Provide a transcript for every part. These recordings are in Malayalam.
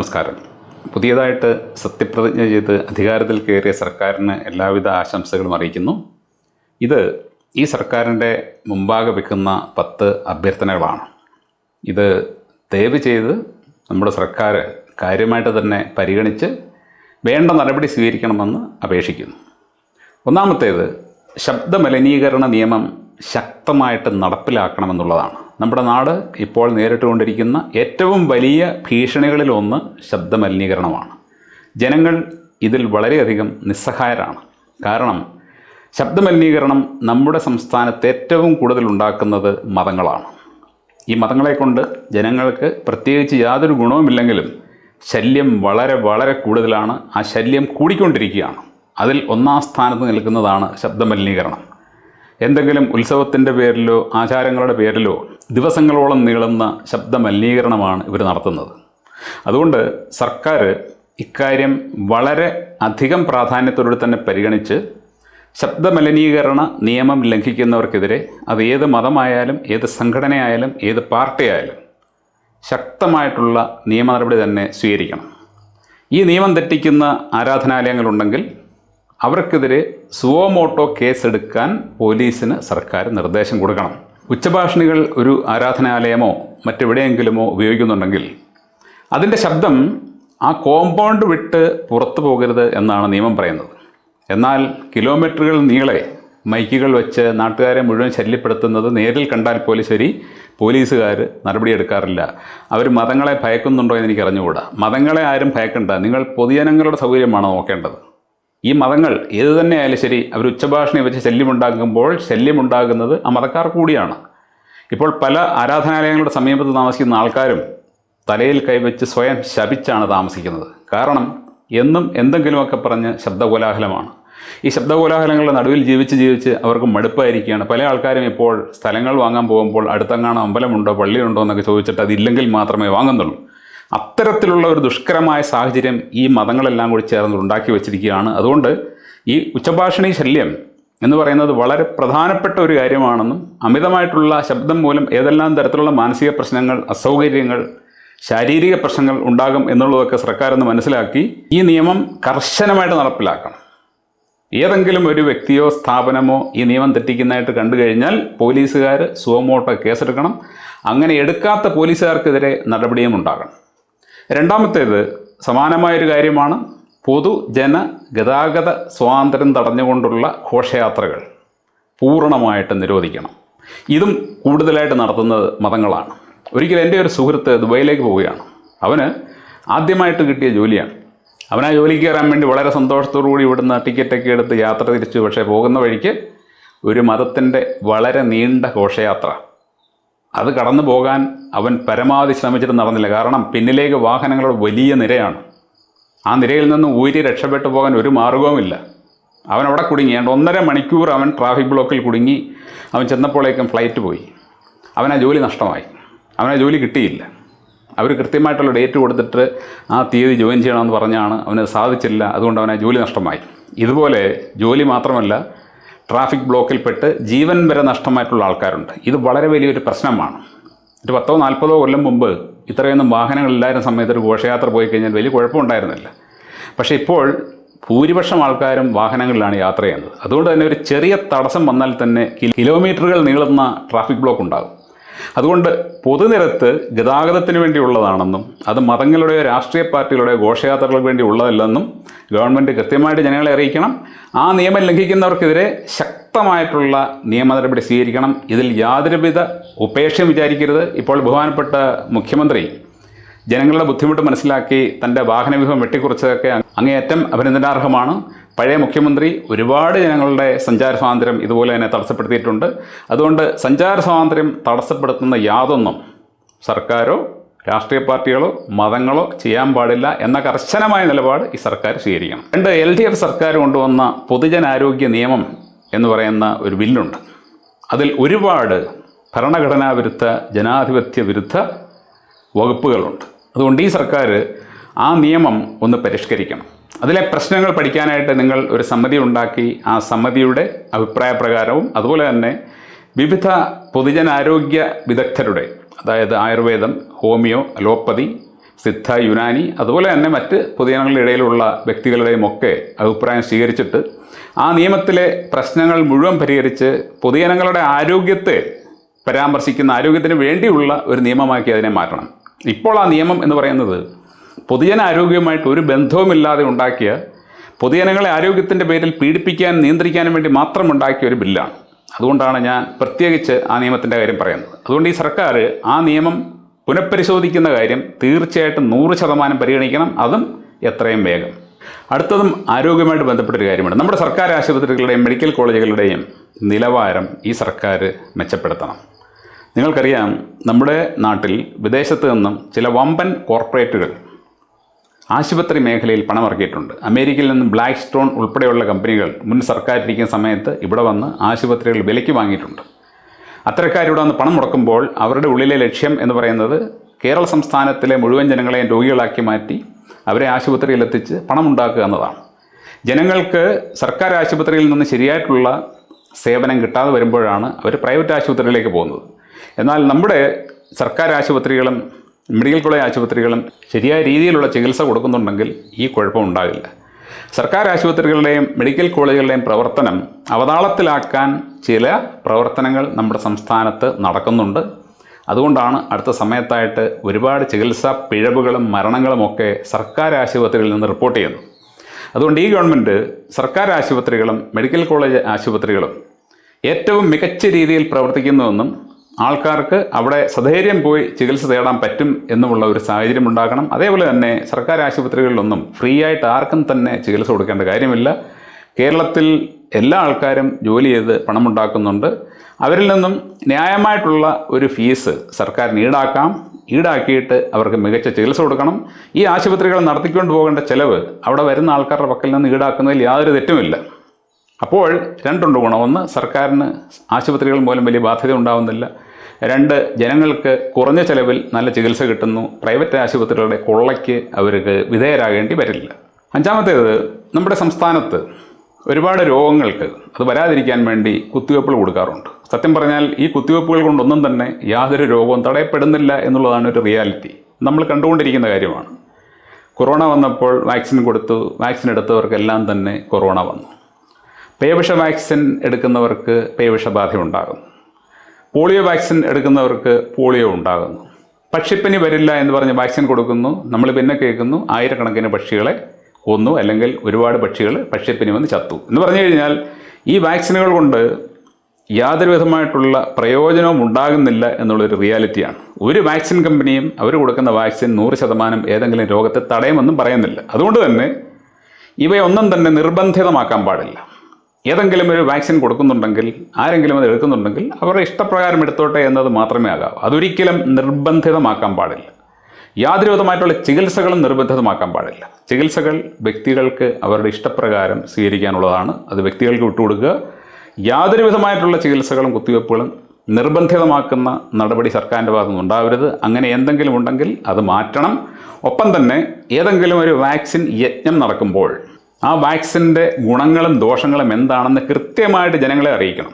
നമസ്കാരം. പുതിയതായിട്ട് സത്യപ്രതിജ്ഞ ചെയ്ത് അധികാരത്തിൽ കയറിയ സർക്കാരിന് എല്ലാവിധ ആശംസകളും അറിയിക്കുന്നു. ഈ സർക്കാരിൻ്റെ മുമ്പാകെ വെക്കുന്ന 10 അഭ്യർത്ഥനകളാണ്. ഇത് ദയവ് ചെയ്ത് നമ്മുടെ സർക്കാർ കാര്യമായിട്ട് തന്നെ പരിഗണിച്ച് വേണ്ട നടപടി സ്വീകരിക്കണമെന്ന് അപേക്ഷിക്കുന്നു. ഒന്നാമത്തേത്, ശബ്ദമലിനീകരണ നിയമം ശക്തമായിട്ട് നടപ്പിലാക്കണമെന്നുള്ളതാണ്. നമ്മുടെ നാട് ഇപ്പോൾ നേരിട്ടുകൊണ്ടിരിക്കുന്ന ഏറ്റവും വലിയ ഭീഷണികളിലൊന്ന് ശബ്ദമലിനീകരണമാണ്. ജനങ്ങൾ ഇതിൽ വളരെയധികം നിസ്സഹായരാണ്. കാരണം ശബ്ദമലിനീകരണം നമ്മുടെ സംസ്ഥാനത്ത് ഏറ്റവും കൂടുതൽ ഉണ്ടാക്കുന്നത് മതങ്ങളാണ്. ഈ മതങ്ങളെ കൊണ്ട് ജനങ്ങൾക്ക് പ്രത്യേകിച്ച് യാതൊരു ഗുണവുമില്ലെങ്കിലും ശല്യം വളരെ വളരെ കൂടുതലാണ്. ആ ശല്യം കൂടിക്കൊണ്ടിരിക്കുകയാണ്. അതിൽ ഒന്നാം സ്ഥാനത്ത് നിൽക്കുന്നതാണ് ശബ്ദമലിനീകരണം. എന്തെങ്കിലും ഉത്സവത്തിൻ്റെ പേരിലോ ആചാരങ്ങളുടെ പേരിലോ ദിവസങ്ങളോളം നീളുന്ന ശബ്ദമലിനീകരണമാണ് ഇവർ നടത്തുന്നത്. അതുകൊണ്ട് സർക്കാർ ഇക്കാര്യം വളരെ അധികം പ്രാധാന്യത്തോടെ തന്നെ പരിഗണിച്ച് ശബ്ദമലിനീകരണ നിയമം ലംഘിക്കുന്നവർക്കെതിരെ അത് ഏത് മതമായാലും ഏത് സംഘടനയായാലും ഏത് പാർട്ടിയായാലും ശക്തമായിട്ടുള്ള നിയമ നടപടി തന്നെ സ്വീകരിക്കണം. ഈ നിയമം തെറ്റിക്കുന്ന ആരാധനാലയങ്ങളുണ്ടെങ്കിൽ അവർക്കെതിരെ സുവോമോട്ടോ കേസെടുക്കാൻ പോലീസിന് സർക്കാർ നിർദ്ദേശം കൊടുക്കണം. ഉച്ചഭാഷിണികൾ ഒരു ആരാധനാലയമോ മറ്റെവിടെയെങ്കിലുമോ ഉപയോഗിക്കുന്നുണ്ടെങ്കിൽ അതിൻ്റെ ശബ്ദം ആ കോമ്പൗണ്ട് വിട്ട് പുറത്തു പോകരുത് എന്നാണ് നിയമം പറയുന്നത്. എന്നാൽ കിലോമീറ്ററുകൾ നീളെ മൈക്കുകൾ വെച്ച് നാട്ടുകാരെ മുഴുവൻ ശല്യപ്പെടുത്തുന്നത് നേരിൽ കണ്ടാൽ പോലും ശരി, പോലീസുകാർ നടപടിയെടുക്കാറില്ല. അവർ മതങ്ങളെ ഭയക്കുന്നുണ്ടോ എന്ന് എനിക്ക് അറിഞ്ഞുകൂടാ. മതങ്ങളെ ആരും ഭയക്കണ്ട, നിങ്ങൾ പൊതുജനങ്ങളുടെ സൗകര്യമാണ് നോക്കേണ്ടത്. ഈ മതങ്ങൾ ഏത് തന്നെ ആയാലും ശരി, അവർ ഉച്ചഭാഷണി വെച്ച് ശല്യമുണ്ടാകുമ്പോൾ ശല്യമുണ്ടാകുന്നത് ആ മതക്കാർ കൂടിയാണ്. ഇപ്പോൾ പല ആരാധനാലയങ്ങളുടെ സമീപത്ത് താമസിക്കുന്ന ആൾക്കാരും തലയിൽ കൈവച്ച് സ്വയം ശപിച്ചാണ് താമസിക്കുന്നത്. കാരണം എന്നും എന്തെങ്കിലുമൊക്കെ പറഞ്ഞ് ശബ്ദകോലാഹലമാണ്. ഈ ശബ്ദകോലാഹലങ്ങളുടെ നടുവിൽ ജീവിച്ച് അവർക്ക് മടുപ്പായിരിക്കുകയാണ്. പല ആൾക്കാരും ഇപ്പോൾ സ്ഥലങ്ങൾ വാങ്ങാൻ പോകുമ്പോൾ അടുത്തെങ്ങാനും അമ്പലമുണ്ടോ പള്ളിയുണ്ടോ എന്നൊക്കെ ചോദിച്ചിട്ട് അതില്ലെങ്കിൽ മാത്രമേ വാങ്ങുന്നുള്ളൂ. അത്തരത്തിലുള്ള ഒരു ദുഷ്കരമായ സാഹചര്യം ഈ മതങ്ങളെല്ലാം കൂടി ചേർന്ന് ഉണ്ടാക്കി വച്ചിരിക്കുകയാണ്. അതുകൊണ്ട് ഈ ഉച്ചഭാഷിണി ശല്യം എന്ന് പറയുന്നത് വളരെ പ്രധാനപ്പെട്ട ഒരു കാര്യമാണെന്നും അമിതമായിട്ടുള്ള ശബ്ദം മൂലം ഏതെല്ലാം തരത്തിലുള്ള മാനസിക പ്രശ്നങ്ങൾ, അസൗകര്യങ്ങൾ, ശാരീരിക പ്രശ്നങ്ങൾ ഉണ്ടാകും എന്നുള്ളതൊക്കെ സർക്കാരെന്ന് മനസ്സിലാക്കി ഈ നിയമം കർശനമായിട്ട് നടപ്പിലാക്കണം. ഏതെങ്കിലും ഒരു വ്യക്തിയോ സ്ഥാപനമോ ഈ നിയമം തെറ്റിക്കുന്നതായിട്ട് കണ്ടു കഴിഞ്ഞാൽ പോലീസുകാർ സുവോമോട്ടോ കേസെടുക്കണം. അങ്ങനെ എടുക്കാത്ത പോലീസുകാർക്കെതിരെ നടപടിയും ഉണ്ടാകണം. രണ്ടാമത്തേത് സമാനമായൊരു കാര്യമാണ്. പൊതുജന ഗതാഗത സ്വാതന്ത്ര്യം തടഞ്ഞുകൊണ്ടുള്ള ഘോഷയാത്രകൾ പൂർണ്ണമായിട്ട് നിരോധിക്കണം. ഇതും കൂടുതലായിട്ട് നടത്തുന്നത് മതങ്ങളാണ്. ഒരിക്കലും എൻ്റെ ഒരു സുഹൃത്ത് ദുബൈയിലേക്ക് പോവുകയാണ്. അവന് ആദ്യമായിട്ട് കിട്ടിയ ജോലിയാണ്. അവൻ ആ ജോലിക്ക് കയറാൻ വേണ്ടി വളരെ സന്തോഷത്തോടു കൂടി ഇവിടുന്ന് ടിക്കറ്റൊക്കെ എടുത്ത് യാത്ര തിരിച്ചു. പക്ഷേ പോകുന്ന വഴിക്ക് ഒരു മതത്തിൻ്റെ വളരെ നീണ്ട ഘോഷയാത്ര, അത് കടന്നു പോകാൻ അവൻ പരമാവധി ശ്രമിച്ചിട്ട് നടന്നില്ല. കാരണം പിന്നിലേക്ക് വാഹനങ്ങളുടെ വലിയ നിരയാണ്. ആ നിരയിൽ നിന്ന് ഊരി രക്ഷപ്പെട്ടു പോകാൻ ഒരു മാർഗവുമില്ല. അവൻ അവിടെ കുടുങ്ങി. 1.5 മണിക്കൂർ അവൻ ട്രാഫിക് ബ്ലോക്കിൽ കുടുങ്ങി. അവൻ ചെന്നപ്പോഴേക്കും ഫ്ലൈറ്റ് പോയി. അവനാ ജോലി നഷ്ടമായി. അവനാ ജോലി കിട്ടിയില്ല. അവർ കൃത്യമായിട്ടുള്ള ഡേറ്റ് കൊടുത്തിട്ട് ആ തീയതി ജോയിൻ ചെയ്യണമെന്ന് പറഞ്ഞാണ്. അവന് സാധിച്ചില്ല. അതുകൊണ്ട് അവനാ ജോലി നഷ്ടമായി. ഇതുപോലെ ജോലി മാത്രമല്ല, ട്രാഫിക് ബ്ലോക്കിൽപ്പെട്ട് ജീവൻ വരെ നഷ്ടമായിട്ടുള്ള ആൾക്കാരുണ്ട്. ഇത് വളരെ വലിയൊരു പ്രശ്നമാണ്. ഒരു 10-40 കൊല്ലം മുമ്പ് ഇത്രയൊന്നും വാഹനങ്ങളില്ലായിരുന്ന സമയത്ത് ഒരു ഘോഷയാത്ര പോയി കഴിഞ്ഞാൽ വലിയ കുഴപ്പമുണ്ടായിരുന്നില്ല. പക്ഷേ ഇപ്പോൾ ഭൂരിപക്ഷം ആൾക്കാരും വാഹനങ്ങളിലാണ് യാത്ര ചെയ്യുന്നത്. അതുകൊണ്ട് തന്നെ ഒരു ചെറിയ തടസ്സം വന്നാൽ തന്നെ കിലോമീറ്ററുകൾ നീളുന്ന ട്രാഫിക് ബ്ലോക്ക് ഉണ്ടാകും. അതുകൊണ്ട് പൊതുനിരത്ത് ഗതാഗതത്തിന് വേണ്ടിയുള്ളതാണെന്നും അത് മതങ്ങളുടെയോ രാഷ്ട്രീയ പാർട്ടികളുടെയോ ഘോഷയാത്രകൾക്ക് വേണ്ടി ഉള്ളതല്ലെന്നും ഗവൺമെൻറ് കൃത്യമായിട്ട് ജനങ്ങളെ അറിയിക്കണം. ആ നിയമം ലംഘിക്കുന്നവർക്കെതിരെ ശക്തമായിട്ടുള്ള നിയമ നടപടി സ്വീകരിക്കണം. ഇതിൽ യാതൊരുവിധ ഉപേക്ഷയും വിചാരിക്കരുത്. ഇപ്പോൾ ബഹുമാനപ്പെട്ട മുഖ്യമന്ത്രി ജനങ്ങളുടെ ബുദ്ധിമുട്ട് മനസ്സിലാക്കി തൻ്റെ വാഹനവ്യൂഹം വെട്ടിക്കുറച്ചതൊക്കെ അങ്ങേയറ്റം അഭിനന്ദനാർഹമാണ്. പഴയ മുഖ്യമന്ത്രി ഒരുപാട് ജനങ്ങളുടെ സഞ്ചാര സ്വാതന്ത്ര്യം ഇതുപോലെ തന്നെ തടസ്സപ്പെടുത്തിയിട്ടുണ്ട്. അതുകൊണ്ട് സഞ്ചാര സ്വാതന്ത്ര്യം തടസ്സപ്പെടുത്തുന്ന യാതൊന്നും സർക്കാരോ രാഷ്ട്രീയ പാർട്ടികളോ മതങ്ങളോ ചെയ്യാൻ പാടില്ല എന്ന കർശനമായ നിലപാട് ഈ സർക്കാർ സ്വീകരിക്കണം. LDF സർക്കാർ കൊണ്ടുവന്ന പൊതുജനാരോഗ്യ നിയമം എന്ന് പറയുന്ന ഒരു ബില്ലുണ്ട്. അതിൽ ഒരുപാട് ഭരണഘടനാ വിരുദ്ധ, ജനാധിപത്യ വിരുദ്ധ വകുപ്പുകളുണ്ട്. അതുകൊണ്ട് ഈ സർക്കാർ ആ നിയമം ഒന്ന് പരിഷ്കരിക്കണം. അതിലെ പ്രശ്നങ്ങൾ പഠിക്കാനായിട്ട് നിങ്ങൾ ഒരു സമിതി ഉണ്ടാക്കി ആ സമിതിയുടെ അഭിപ്രായ പ്രകാരവും അതുപോലെ തന്നെ വിവിധ പൊതുജനാരോഗ്യ വിദഗ്ധരുടെ, അതായത് ആയുർവേദം, ഹോമിയോ, അലോപ്പതി, സിദ്ധ, യുനാനി, അതുപോലെ തന്നെ മറ്റ് പൊതുജനങ്ങളുടെ ഇടയിലുള്ള വ്യക്തികളുടെയും ഒക്കെ അഭിപ്രായം സ്വീകരിച്ചിട്ട് ആ നിയമത്തിലെ പ്രശ്നങ്ങൾ മുഴുവൻ പരിഹരിച്ച് പൊതുജനങ്ങളുടെ ആരോഗ്യത്തെ പരാമർശിക്കുന്ന, ആരോഗ്യത്തിന് വേണ്ടിയുള്ള ഒരു നിയമമാക്കി അതിനെ മാറ്റണം. ഇപ്പോൾ ആ നിയമം എന്ന് പറയുന്നത് പൊതുജന ആരോഗ്യവുമായിട്ട് ഒരു ബന്ധവുമില്ലാതെ ഉണ്ടാക്കിയ, പൊതുജനങ്ങളെ ആരോഗ്യത്തിൻ്റെ പേരിൽ പീഡിപ്പിക്കാൻ, നിയന്ത്രിക്കാനും വേണ്ടി മാത്രം ഉണ്ടാക്കിയ ഒരു ബില്ലാണ്. അതുകൊണ്ടാണ് ഞാൻ പ്രത്യേകിച്ച് ആ നിയമത്തിൻ്റെ കാര്യം പറയുന്നത്. അതുകൊണ്ട് ഈ സർക്കാർ ആ നിയമം പുനഃപരിശോധിക്കുന്ന കാര്യം തീർച്ചയായിട്ടും 100% പരിഗണിക്കണം, അതും എത്രയും വേഗം. അടുത്തതും ആരോഗ്യവുമായിട്ട് ബന്ധപ്പെട്ടൊരു കാര്യമാണ്. നമ്മുടെ സർക്കാർ ആശുപത്രികളുടെയും മെഡിക്കൽ കോളേജുകളുടെയും നിലവാരം ഈ സർക്കാർ മെച്ചപ്പെടുത്തണം. നിങ്ങൾക്കറിയാം, നമ്മുടെ നാട്ടിൽ വിദേശത്ത് നിന്നും ചില വമ്പൻ കോർപ്പറേറ്റുകൾ ആശുപത്രി മേഖലയിൽ പണമിറക്കിയിട്ടുണ്ട്. അമേരിക്കയിൽ നിന്നും ബ്ലാക്ക് സ്റ്റോൺ ഉൾപ്പെടെയുള്ള കമ്പനികൾ മുൻ സർക്കാരിരിക്കുന്ന സമയത്ത് ഇവിടെ വന്ന് ആശുപത്രികൾ വിലയ്ക്ക് വാങ്ങിയിട്ടുണ്ട്. അത്തരക്കാരിവിടെ വന്ന് പണം മുടക്കുമ്പോൾ അവരുടെ ഉള്ളിലെ ലക്ഷ്യം എന്ന് പറയുന്നത് കേരള സംസ്ഥാനത്തിലെ മുഴുവൻ ജനങ്ങളെയും രോഗികളാക്കി മാറ്റി അവരെ ആശുപത്രിയിലെത്തിച്ച് പണമുണ്ടാക്കുക എന്നതാണ്. ജനങ്ങൾക്ക് സർക്കാർ ആശുപത്രിയിൽ നിന്ന് ശരിയായിട്ടുള്ള സേവനം കിട്ടാതെ വരുമ്പോഴാണ് അവർ പ്രൈവറ്റ് ആശുപത്രിയിലേക്ക് പോകുന്നത്. എന്നാൽ നമ്മുടെ സർക്കാർ ആശുപത്രികളും മെഡിക്കൽ കോളേജ് ആശുപത്രികളും ശരിയായ രീതിയിലുള്ള ചികിത്സ കൊടുക്കുന്നുണ്ടെങ്കിൽ ഈ കുഴപ്പമുണ്ടാകില്ല. സർക്കാർ ആശുപത്രികളുടെയും മെഡിക്കൽ കോളേജുകളുടെയും പ്രവർത്തനം അവതാളത്തിലാക്കാൻ ചില പ്രവർത്തനങ്ങൾ നമ്മുടെ സംസ്ഥാനത്ത് നടക്കുന്നുണ്ട്. അതുകൊണ്ടാണ് അടുത്ത സമയത്തായിട്ട് ഒരുപാട് ചികിത്സാ പിഴവുകളും മരണങ്ങളുമൊക്കെ സർക്കാർ ആശുപത്രികളിൽ നിന്ന് റിപ്പോർട്ട് ചെയ്യുന്നു. അതുകൊണ്ട് ഈ ഗവൺമെൻറ് സർക്കാർ ആശുപത്രികളും മെഡിക്കൽ കോളേജ് ആശുപത്രികളും ഏറ്റവും മികച്ച രീതിയിൽ പ്രവർത്തിക്കുന്നുവെന്നും ആൾക്കാർക്ക് അവിടെ സധൈര്യം പോയി ചികിത്സ തേടാൻ പറ്റും എന്നുമുള്ള ഒരു സാഹചര്യം ഉണ്ടാക്കണം. അതേപോലെ തന്നെ സർക്കാർ ആശുപത്രികളിലൊന്നും ഫ്രീ ആയിട്ട് ആർക്കും തന്നെ ചികിത്സ കൊടുക്കേണ്ട കാര്യമില്ല. കേരളത്തിൽ എല്ലാ ആൾക്കാരും ജോലി ചെയ്ത് പണമുണ്ടാക്കുന്നുണ്ട്. അവരിൽ നിന്നും ന്യായമായിട്ടുള്ള ഒരു ഫീസ് സർക്കാരിന് ഈടാക്കിയിട്ട് അവർക്ക് മികച്ച ചികിത്സ കൊടുക്കണം. ഈ ആശുപത്രികൾ നടത്തിക്കൊണ്ട് പോകേണ്ട ചിലവ് അവിടെ വരുന്ന ആൾക്കാരുടെ പക്കൽ നിന്ന് ഈടാക്കുന്നതിൽ യാതൊരു തെറ്റുമില്ല. അപ്പോൾ രണ്ടുണ്ട് ഗുണം. ഒന്ന്, സർക്കാരിന് ആശുപത്രികൾ മൂലം വലിയ ബാധ്യത ഉണ്ടാവുന്നില്ല. രണ്ട്, ജനങ്ങൾക്ക് കുറഞ്ഞ ചിലവിൽ നല്ല ചികിത്സ കിട്ടുന്നു. പ്രൈവറ്റ് ആശുപത്രികളുടെ കൊള്ളയ്ക്ക് അവർക്ക് വിധേയരാകേണ്ടി വരില്ല. അഞ്ചാമത്തേത്, നമ്മുടെ സംസ്ഥാനത്ത് ഒരുപാട് രോഗങ്ങൾക്ക് അത് വരാതിരിക്കാൻ വേണ്ടി കുത്തിവയ്പ്പുകൾ കൊടുക്കാറുണ്ട്. സത്യം പറഞ്ഞാൽ ഈ കുത്തിവയ്പ്പുകൾ കൊണ്ടൊന്നും തന്നെ യാതൊരു രോഗവും തടയപ്പെടുന്നില്ല എന്നുള്ളതാണ് ഒരു റിയാലിറ്റി. നമ്മൾ കണ്ടുകൊണ്ടിരിക്കുന്ന കാര്യമാണ്. കൊറോണ വന്നപ്പോൾ വാക്സിൻ കൊടുത്തു. വാക്സിൻ എടുത്തവർക്കെല്ലാം തന്നെ കൊറോണ വന്നു. പേവിഷ വാക്സിൻ എടുക്കുന്നവർക്ക് പേവിഷബാധ ഉണ്ടാകുന്നു. പോളിയോ വാക്സിൻ എടുക്കുന്നവർക്ക് പോളിയോ ഉണ്ടാകുന്നു. പക്ഷിപ്പനി വരില്ല എന്ന് പറഞ്ഞ് വാക്സിൻ കൊടുക്കുന്നു. നമ്മൾ പിന്നെ കേൾക്കുന്നു ആയിരക്കണക്കിന് പക്ഷികളെ കൊന്നു, അല്ലെങ്കിൽ ഒരുപാട് പക്ഷികൾ പക്ഷിപ്പനി വന്ന് ചത്തു എന്ന് പറഞ്ഞു കഴിഞ്ഞാൽ ഈ വാക്സിനുകൾ കൊണ്ട് യാതൊരു വിധമായിട്ടുള്ള പ്രയോജനവും ഉണ്ടാകുന്നില്ല എന്നുള്ളൊരു റിയാലിറ്റിയാണ്. ഒരു വാക്സിൻ കമ്പനിയും അവർ കൊടുക്കുന്ന വാക്സിൻ 100% ഏതെങ്കിലും രോഗത്തെ തടയുമെന്നും പറയുന്നില്ല. അതുകൊണ്ട് തന്നെ ഇവയൊന്നും തന്നെ നിർബന്ധിതമാക്കാൻ പാടില്ല. ഏതെങ്കിലും ഒരു വാക്സിൻ കൊടുക്കുന്നുണ്ടെങ്കിൽ, ആരെങ്കിലും അത് എടുക്കുന്നുണ്ടെങ്കിൽ അവരുടെ ഇഷ്ടപ്രകാരം എടുത്തോട്ടെ എന്നത് മാത്രമേ ആകാവൂ. അതൊരിക്കലും നിർബന്ധിതമാക്കാൻ പാടില്ല. യാതൊരു വിധമായിട്ടുള്ള ചികിത്സകളും നിർബന്ധിതമാക്കാൻ പാടില്ല. ചികിത്സകൾ വ്യക്തികൾക്ക് അവരുടെ ഇഷ്ടപ്രകാരം സ്വീകരിക്കാനുള്ളതാണ്. അത് വ്യക്തികൾക്ക് വിട്ടുകൊടുക്കുക. യാതൊരു വിധമായിട്ടുള്ള ചികിത്സകളും കുത്തിവയ്പ്പുകളും നിർബന്ധിതമാക്കുന്ന നടപടി സർക്കാരിൻ്റെ ഭാഗത്തുനിന്ന് ഉണ്ടാവരുത്. അങ്ങനെ എന്തെങ്കിലും ഉണ്ടെങ്കിൽ അത് മാറ്റണം. ഒപ്പം തന്നെ ഏതെങ്കിലും ഒരു വാക്സിൻ യജ്ഞം നടക്കുമ്പോൾ ആ വാക്സിൻ്റെ ഗുണങ്ങളും ദോഷങ്ങളും എന്താണെന്ന് കൃത്യമായിട്ട് ജനങ്ങളെ അറിയിക്കണം.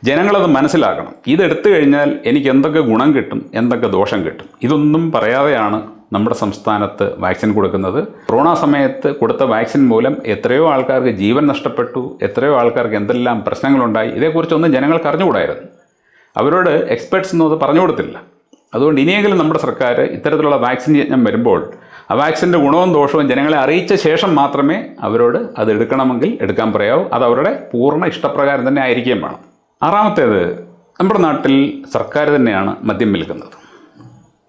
ജനങ്ങളത് മനസ്സിലാക്കണം. ഇതെടുത്തു കഴിഞ്ഞാൽ എനിക്ക് എന്തൊക്കെ ഗുണം കിട്ടും, എന്തൊക്കെ ദോഷം കിട്ടും, ഇതൊന്നും പറയാതെയാണ് നമ്മുടെ സംസ്ഥാനത്ത് വാക്സിൻ കൊടുക്കുന്നത്. കൊറോണ സമയത്ത് കൊടുത്ത വാക്സിൻ മൂലം എത്രയോ ആൾക്കാർക്ക് ജീവൻ നഷ്ടപ്പെട്ടു, എത്രയോ ആൾക്കാർക്ക് എന്തെല്ലാം പ്രശ്നങ്ങളുണ്ടായി. ഇതേക്കുറിച്ചൊന്നും ജനങ്ങൾക്ക് അറിഞ്ഞുകൂടായിരുന്നു. അവരോട് എക്സ്പെർട്സൊന്നും അത് പറഞ്ഞു കൊടുത്തില്ല. അതുകൊണ്ട് ഇനിയെങ്കിലും നമ്മുടെ സർക്കാർ ഇത്തരത്തിലുള്ള വാക്സിൻ യജ്ഞം വരുമ്പോൾ ആ വാക്സിൻ്റെ ഗുണവും ദോഷവും ജനങ്ങളെ അറിയിച്ച ശേഷം മാത്രമേ അവരോട് അത് എടുക്കണമെങ്കിൽ എടുക്കാൻ പറയാവൂ. അത് അവരുടെ പൂർണ്ണ ഇഷ്ടപ്രകാരം തന്നെ ആയിരിക്കുകയും വേണം. ആറാമത്തേത്, നമ്മുടെ നാട്ടിൽ സർക്കാർ തന്നെയാണ് മദ്യം വിൽക്കുന്നത്.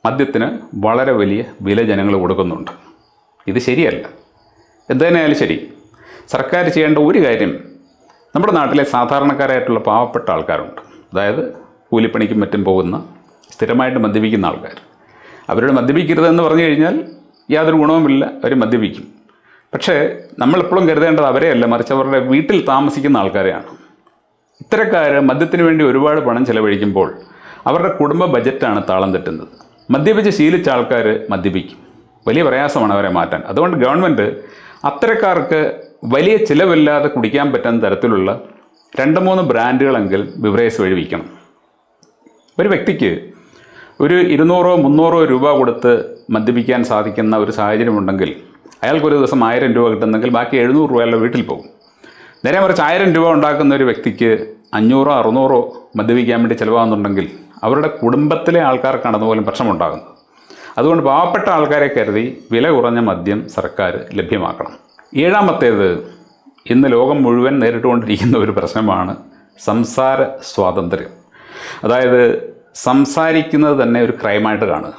മദ്യത്തിന് വളരെ വലിയ വില ജനങ്ങൾ കൊടുക്കുന്നുണ്ട്. ഇത് ശരിയല്ല. എന്തുതന്നെയായാലും ശരി, സർക്കാർ ചെയ്യേണ്ട ഒരു കാര്യം, നമ്മുടെ നാട്ടിലെ സാധാരണക്കാരായിട്ടുള്ള പാവപ്പെട്ട ആൾക്കാരുണ്ട്. അതായത് കൂലിപ്പണിക്കും മറ്റും പോകുന്ന, സ്ഥിരമായിട്ട് മദ്യപിക്കുന്ന ആൾക്കാർ. അവരോട് മദ്യപിക്കരുതെന്ന് പറഞ്ഞു കഴിഞ്ഞാൽ യാതൊരു ഗുണവുമില്ല, അവർ മദ്യപിക്കും. പക്ഷേ നമ്മളെപ്പോഴും കരുതേണ്ടത് അവരെയല്ല, മറിച്ച് അവരുടെ വീട്ടിൽ താമസിക്കുന്ന ആൾക്കാരെയാണ്. ഇത്തരക്കാർ മദ്യത്തിന് വേണ്ടി ഒരുപാട് പണം ചെലവഴിക്കുമ്പോൾ അവരുടെ കുടുംബ ബജറ്റാണ് താളം തെറ്റുന്നത്. മദ്യപിച്ച് ശീലിച്ച ആൾക്കാർ മദ്യപിക്കും. വലിയ പ്രയാസമാണ് അവരെ മാറ്റാൻ. അതുകൊണ്ട് ഗവൺമെൻറ് അത്തരക്കാർക്ക് വലിയ ചിലവില്ലാതെ കുടിക്കാൻ പറ്റുന്ന തരത്തിലുള്ള 2-3 ബ്രാൻഡുകളെങ്കിലും ബിവറേജ് വഴി വിൽക്കണം. ഒരു വ്യക്തിക്ക് ഒരു 200-300 രൂപ കൊടുത്ത് മദ്യപിക്കാൻ സാധിക്കുന്ന ഒരു സാഹചര്യമുണ്ടെങ്കിൽ അയാൾക്കൊരു ദിവസം 1000 രൂപ കിട്ടുന്നെങ്കിൽ ബാക്കി 700 രൂപ അയാളുടെ വീട്ടിൽ പോകും. നേരെ മറിച്ച് 1000 രൂപ ഉണ്ടാക്കുന്ന ഒരു വ്യക്തിക്ക് 500-600 മദ്യപിക്കാൻ വേണ്ടി ചിലവാകുന്നുണ്ടെങ്കിൽ അവരുടെ കുടുംബത്തിലെ ആൾക്കാർക്കാണ് അതുപോലെ പ്രശ്നമുണ്ടാകുന്നത്. അതുകൊണ്ട് പാവപ്പെട്ട ആൾക്കാരെ കരുതി വില കുറഞ്ഞ മദ്യം സർക്കാർ ലഭ്യമാക്കണം. 7-മത്തേത് ഇന്ന് ലോകം മുഴുവൻ നേരിട്ടുകൊണ്ടിരിക്കുന്ന ഒരു പ്രശ്നമാണ് സംസാര സ്വാതന്ത്ര്യം. അതായത് സംസാരിക്കുന്നത് തന്നെ ഒരു ക്രൈമായിട്ട് കാണുക.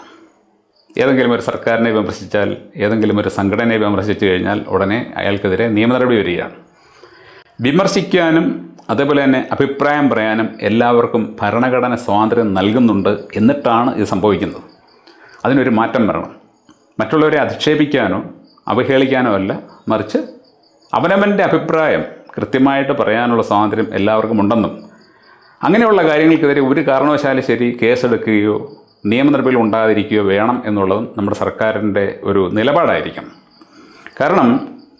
ഏതെങ്കിലും ഒരു സർക്കാരിനെ വിമർശിച്ചാൽ, ഏതെങ്കിലും ഒരു സംഘടനയെ വിമർശിച്ചു കഴിഞ്ഞാൽ ഉടനെ അയാൾക്കെതിരെ നിയമ നടപടി വരികയാണ്. വിമർശിക്കാനും അതേപോലെ തന്നെ അഭിപ്രായം പറയാനും എല്ലാവർക്കും ഭരണഘടന സ്വാതന്ത്ര്യം നൽകുന്നുണ്ട്. എന്നിട്ടാണ് ഇത് സംഭവിക്കുന്നത്. അതിനൊരു മാറ്റം വരണം. മറ്റുള്ളവരെ അധിക്ഷേപിക്കാനോ അവഹേളിക്കാനോ അല്ല, മറിച്ച് അവനവൻ്റെ അഭിപ്രായം കൃത്യമായിട്ട് പറയാനുള്ള സ്വാതന്ത്ര്യം എല്ലാവർക്കും ഉണ്ടെന്നും അങ്ങനെയുള്ള കാര്യങ്ങൾക്കെതിരെ ഒരു കാരണവശാലും ശരി കേസെടുക്കുകയോ നിയമ നടപടികൾ ഉണ്ടാകാതിരിക്കുകയോ വേണം എന്നുള്ളതും നമ്മുടെ സർക്കാരിൻ്റെ ഒരു നിലപാടായിരിക്കണം. കാരണം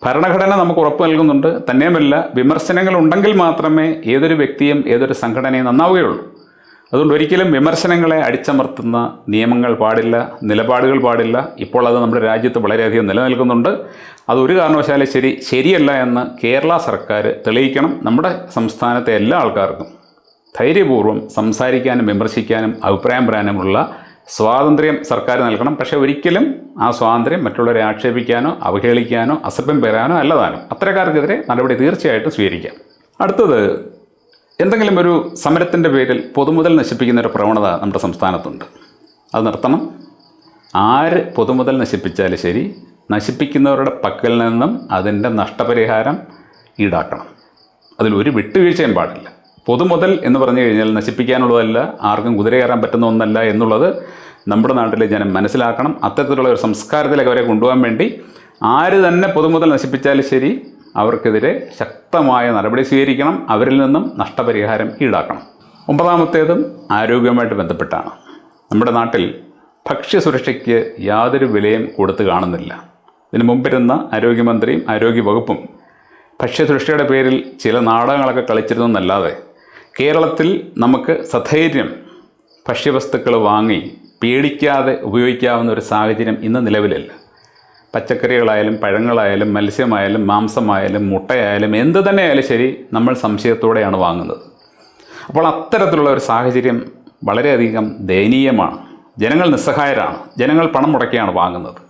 ഭരണഘടന നമുക്ക് ഉറപ്പ് നൽകുന്നുണ്ട്. തന്നെയുമല്ല, വിമർശനങ്ങൾ ഉണ്ടെങ്കിൽ മാത്രമേ ഏതൊരു വ്യക്തിയും ഏതൊരു സംഘടനയും നന്നാവുകയുള്ളൂ. അതുകൊണ്ട് ഒരിക്കലും വിമർശനങ്ങളെ അടിച്ചമർത്തുന്ന നിയമങ്ങൾ പാടില്ല, നിലപാടുകൾ പാടില്ല. ഇപ്പോൾ അത് നമ്മുടെ രാജ്യത്ത് വളരെയധികം നിലനിൽക്കുന്നുണ്ട്. അതൊരു കാരണവശാലും ശരിയല്ല എന്ന് കേരള സർക്കാർ തെളിയിക്കണം. നമ്മുടെ സംസ്ഥാനത്തെ എല്ലാ ആൾക്കാർക്കും ധൈര്യപൂർവ്വം സംസാരിക്കാനും വിമർശിക്കാനും അഭിപ്രായം പറയാനുമുള്ള സ്വാതന്ത്ര്യം സർക്കാർ നൽകണം. പക്ഷേ ഒരിക്കലും ആ സ്വാതന്ത്ര്യം മറ്റുള്ളവരെ ആക്ഷേപിക്കാനോ അവഹേളിക്കാനോ അസഭ്യം പറയാനോ അല്ലതാനും അത്തരക്കാർക്കെതിരെ നടപടി തീർച്ചയായിട്ടും സ്വീകരിക്കാം. അടുത്തത്, എന്തെങ്കിലും ഒരു സമരത്തിൻ്റെ പേരിൽ പൊതുമുതൽ നശിപ്പിക്കുന്ന ഒരു പ്രവണത നമ്മുടെ സംസ്ഥാനത്തുണ്ട്. അത് നിർത്തണം. ആര് പൊതുമുതൽ നശിപ്പിച്ചാലും ശരി, നശിപ്പിക്കുന്നവരുടെ പക്കൽ നിന്നും അതിൻ്റെ നഷ്ടപരിഹാരം ഈടാക്കണം. അതിലൊരു വിട്ടുവീഴ്ചയും പാടില്ല. പൊതുമുതൽ എന്ന് പറഞ്ഞു കഴിഞ്ഞാൽ നശിപ്പിക്കാനുള്ളതല്ല, ആർക്കും കുതിര കയറാൻ പറ്റുന്ന ഒന്നല്ല എന്നുള്ളത് നമ്മുടെ നാട്ടിലെ ജനം മനസ്സിലാക്കണം. അത്തരത്തിലുള്ള ഒരു സംസ്കാരത്തിലേക്ക് അവരെ കൊണ്ടുപോകാൻ വേണ്ടി ആര് തന്നെ പൊതുമുതൽ നശിപ്പിച്ചാലും ശരി അവർക്കെതിരെ ശക്തമായ നടപടി സ്വീകരിക്കണം. അവരിൽ നിന്നും നഷ്ടപരിഹാരം ഈടാക്കണം. 9-മത്തേതും ആരോഗ്യവുമായിട്ട് ബന്ധപ്പെട്ടാണ്. നമ്മുടെ നാട്ടിൽ ഭക്ഷ്യസുരക്ഷയ്ക്ക് യാതൊരു വിലയും കൊടുത്ത് കാണുന്നില്ല. ഇതിനു മുമ്പിരുന്ന ആരോഗ്യമന്ത്രിയും ആരോഗ്യവകുപ്പും ഭക്ഷ്യസുരക്ഷയുടെ പേരിൽ ചില നാടകങ്ങളൊക്കെ കളിച്ചിരുന്നല്ലാതെ കേരളത്തിൽ നമുക്ക് സധൈര്യം ഭക്ഷ്യവസ്തുക്കൾ വാങ്ങി പേടിക്കാതെ ഉപയോഗിക്കാവുന്ന ഒരു സാഹചര്യം ഇന്ന് നിലവിലില്ല. പച്ചക്കറികളായാലും പഴങ്ങളായാലും മത്സ്യമായാലും മാംസമായാലും മുട്ടയായാലും എന്ത് തന്നെയായാലും ശരി നമ്മൾ സംശയത്തോടെയാണ് വാങ്ങുന്നത്. അപ്പോൾ അത്തരത്തിലുള്ള ഒരു സാഹചര്യം വളരെയധികം ദയനീയമാണ്. ജനങ്ങൾ നിസ്സഹായരാണ്. ജനങ്ങൾ പണം മുടക്കിയാണ് വാങ്ങുന്നത്.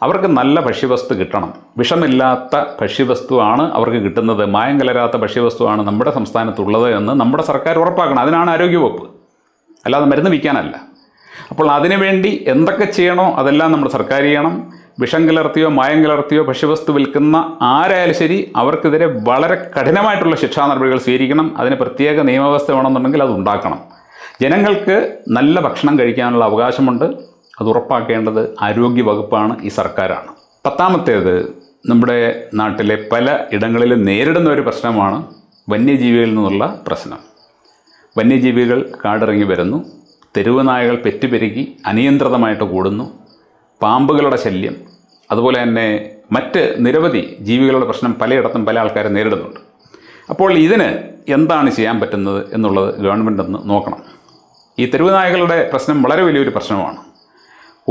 അവർക്ക് നല്ല ഭക്ഷ്യവസ്തു കിട്ടണം. വിഷമില്ലാത്ത ഭക്ഷ്യവസ്തുവാണ് അവർക്ക് കിട്ടുന്നത്. മായം കലരാത്ത ഭക്ഷ്യവസ്തുവാണ് നമ്മുടെ സംസ്ഥാനത്തുള്ളത് എന്ന് നമ്മുടെ സർക്കാർ ഉറപ്പാക്കണം. അതിനാണ് ആരോഗ്യവകുപ്പ്, അല്ലാതെ മരുന്ന് വിൽക്കാനല്ല. അപ്പോൾ അതിനുവേണ്ടി എന്തൊക്കെ ചെയ്യണോ അതെല്ലാം നമ്മുടെ സർക്കാർ ചെയ്യണം. വിഷം കലർത്തിയോ മായം കലർത്തിയോ ഭക്ഷ്യവസ്തു വിൽക്കുന്ന ആരായാലും ശരി അവർക്കെതിരെ വളരെ കഠിനമായിട്ടുള്ള ശിക്ഷാ നടപടികൾ സ്വീകരിക്കണം. അതിന് പ്രത്യേക നിയമവ്യവസ്ഥ വേണമെന്നുണ്ടെങ്കിൽ അത് ഉണ്ടാക്കണം. ജനങ്ങൾക്ക് നല്ല ഭക്ഷണം കഴിക്കാനുള്ള അവകാശമുണ്ട്. അത് ഉറപ്പാക്കേണ്ടത് ആരോഗ്യവകുപ്പാണ്, ഈ സർക്കാരാണ്. 10-മത്തേത്, നമ്മുടെ നാട്ടിലെ പല ഇടങ്ങളിലും നേരിടുന്ന ഒരു പ്രശ്നമാണ് വന്യജീവികളിൽ നിന്നുള്ള പ്രശ്നം. വന്യജീവികൾ കാടിറങ്ങി വരുന്നു. തെരുവ് നായകൾ പെറ്റുപെരുകി അനിയന്ത്രിതമായിട്ട് കൂടുന്നു. പാമ്പുകളുടെ ശല്യം, അതുപോലെ തന്നെ മറ്റ് നിരവധി ജീവികളുടെ പ്രശ്നം പലയിടത്തും പല ആൾക്കാരും നേരിടുന്നുണ്ട്. അപ്പോൾ ഇതിന് എന്താണ് ചെയ്യാൻ പറ്റുന്നത് എന്നുള്ളത് ഗവൺമെൻറ് ഒന്ന് നോക്കണം. ഈ തെരുവ് നായകളുടെ പ്രശ്നം വളരെ വലിയൊരു പ്രശ്നമാണ്.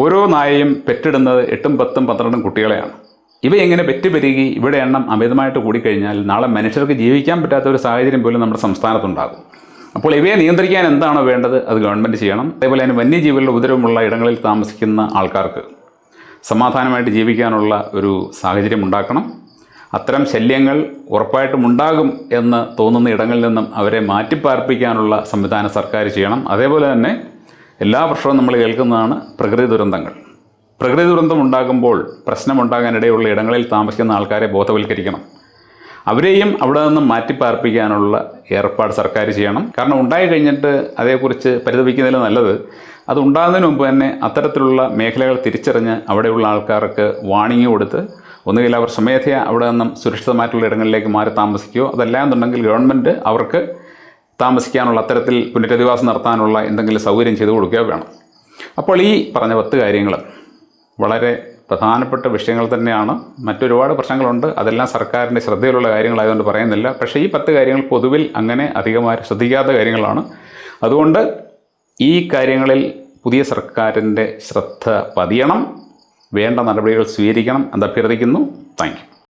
ഓരോ നായയും പെറ്റിടുന്നത് 8, 10, 12 കുട്ടികളെയാണ്. ഇവയെങ്ങനെ പെറ്റുപെരുകി ഇവിടെ എണ്ണം അമിതമായിട്ട് കൂടിക്കഴിഞ്ഞാൽ നാളെ മനുഷ്യർക്ക് ജീവിക്കാൻ പറ്റാത്ത ഒരു സാഹചര്യം പോലും നമ്മുടെ സംസ്ഥാനത്തുണ്ടാകും. അപ്പോൾ ഇവയെ നിയന്ത്രിക്കാൻ എന്താണോ വേണ്ടത് അത് ഗവൺമെൻറ് ചെയ്യണം. അതേപോലെ തന്നെ വന്യജീവികളുടെ ഉപദ്രവമുള്ള ഇടങ്ങളിൽ താമസിക്കുന്ന ആൾക്കാർക്ക് സമാധാനമായിട്ട് ജീവിക്കാനുള്ള ഒരു സാഹചര്യം ഉണ്ടാക്കണം. അത്തരം ശല്യങ്ങൾ ഉറപ്പായിട്ടും ഉണ്ടാകും എന്ന് തോന്നുന്ന ഇടങ്ങളിൽ നിന്നും അവരെ മാറ്റിപ്പാർപ്പിക്കാനുള്ള സംവിധാനം സർക്കാർ ചെയ്യണം. അതേപോലെ തന്നെ എല്ലാ വർഷവും നമ്മൾ കേൾക്കുന്നതാണ് പ്രകൃതി ദുരന്തങ്ങൾ. പ്രകൃതി ദുരന്തം ഉണ്ടാകുമ്പോൾ പ്രശ്നമുണ്ടാകാനിടയുള്ള ഇടങ്ങളിൽ താമസിക്കുന്ന ആൾക്കാരെ ബോധവൽക്കരിക്കണം. അവരെയും അവിടെ നിന്നും മാറ്റിപ്പാർപ്പിക്കാനുള്ള ഏർപ്പാട് സർക്കാർ ചെയ്യണം. കാരണം ഉണ്ടായി കഴിഞ്ഞിട്ട് അതേക്കുറിച്ച് പരിതപിക്കുന്നതിൽ നല്ലത് അത് ഉണ്ടാകുന്നതിന് മുമ്പ് തന്നെ അത്തരത്തിലുള്ള മേഖലകൾ തിരിച്ചറിഞ്ഞ് അവിടെയുള്ള ആൾക്കാർക്ക് വാണിംഗ് കൊടുത്ത് ഒന്നുകിൽ അവർ സ്വമേധയാ അവിടെ നിന്നും സുരക്ഷിതമായിട്ടുള്ള ഇടങ്ങളിലേക്ക് മാറി താമസിക്കുകയോ അതല്ല എന്നുണ്ടെങ്കിൽ ഗവൺമെൻറ് അവർക്ക് താമസിക്കാനുള്ള അത്തരത്തിൽ പുനരധിവാസം നടത്താനുള്ള എന്തെങ്കിലും സൗകര്യം ചെയ്തു കൊടുക്കുകയോ വേണം. അപ്പോൾ ഈ പറഞ്ഞ 10 കാര്യങ്ങൾ വളരെ പ്രധാനപ്പെട്ട വിഷയങ്ങൾ തന്നെയാണ്. മറ്റൊരുപാട് പ്രശ്നങ്ങളുണ്ട്, അതെല്ലാം സർക്കാരിൻ്റെ ശ്രദ്ധയിലുള്ള കാര്യങ്ങളായതുകൊണ്ട് പറയുന്നില്ല. പക്ഷേ ഈ 10 കാര്യങ്ങൾ പൊതുവിൽ അങ്ങനെ അധികമായി ശ്രദ്ധിക്കാത്ത കാര്യങ്ങളാണ്. അതുകൊണ്ട് ഈ കാര്യങ്ങളിൽ പുതിയ സർക്കാരിൻ്റെ ശ്രദ്ധ പതിയണം, വേണ്ട നടപടികൾ സ്വീകരിക്കണം എന്ന് അഭ്യർത്ഥിക്കുന്നു. Thank you.